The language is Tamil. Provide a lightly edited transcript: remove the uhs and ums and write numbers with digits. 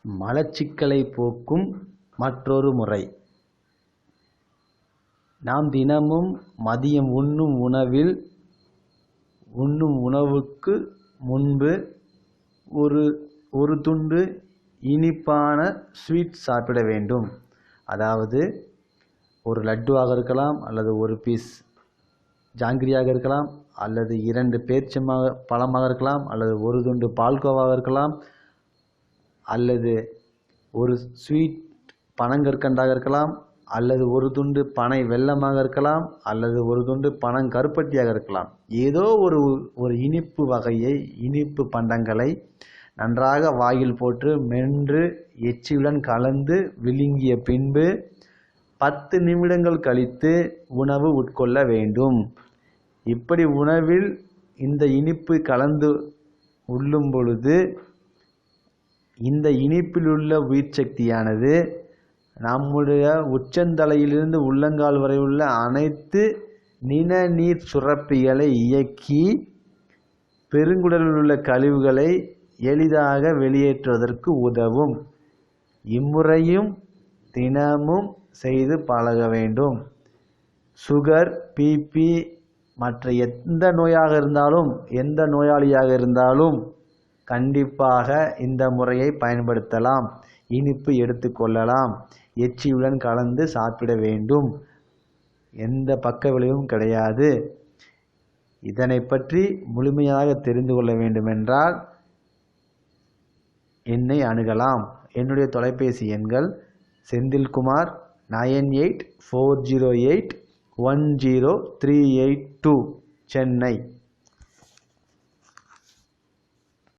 மலச்சிக்கலை போக்கும் மற்றொரு முறை. நாம் தினமும் மதியம் உண்ணும் உணவுக்கு முன்பு ஒரு துண்டு இனிப்பான ஸ்வீட் சாப்பிட வேண்டும். அதாவது ஒரு லட்டுவாக இருக்கலாம், அல்லது ஒரு பீஸ் ஜாங்கிரியாக இருக்கலாம், அல்லது 2 பேரிச்சம்பழ பழமாக இருக்கலாம், அல்லது ஒரு துண்டு பால்கோவாக இருக்கலாம், அல்லது ஒரு ஸ்வீட் பனங்கற்கண்டாக இருக்கலாம், அல்லது ஒரு துண்டு பனை வெல்லமாக இருக்கலாம், அல்லது ஒரு துண்டு பனங்கருப்பட்டியாக இருக்கலாம். ஏதோ ஒரு இனிப்பு வகையை, இனிப்பு பண்டங்களை நன்றாக வாயில் போட்டு மென்று எச்சியுடன் கலந்து விழுங்கிய பின்பு 10 நிமிடங்கள் கழித்து உணவு உட்கொள்ள வேண்டும். இப்படி உணவில் இந்த இனிப்பு கலந்து உள்ளும் பொழுது இந்த இனிப்பிலுள்ள உயிர் சக்தியானது நம்முடைய உச்சந்தலையிலிருந்து உள்ளங்கால் வரை உள்ள அனைத்து நிணநீர் சுரப்பிகளை இயக்கி பெருங்குடலில் உள்ள கழிவுகளை எளிதாக வெளியேற்றுவதற்கு உதவும். இம்முறையும் தினமும் செய்து பழக வேண்டும். சுகர், பிபி மற்ற எந்த நோயாக இருந்தாலும், எந்த நோயாளியாக இருந்தாலும் கண்டிப்பாக இந்த முறையை பயன்படுத்தலாம். இனிப்பு எடுத்துக்கொள்ளலாம். எச்சியுடன் கலந்து சாப்பிட வேண்டும். எந்த பக்க விளைவும் கிடையாது. இதனை பற்றி முழுமையாக தெரிந்து கொள்ள வேண்டுமென்றால் என்னை அணுகலாம். என்னுடைய தொலைபேசி எண்கள் செந்தில்குமார் 9840810382 சென்னை.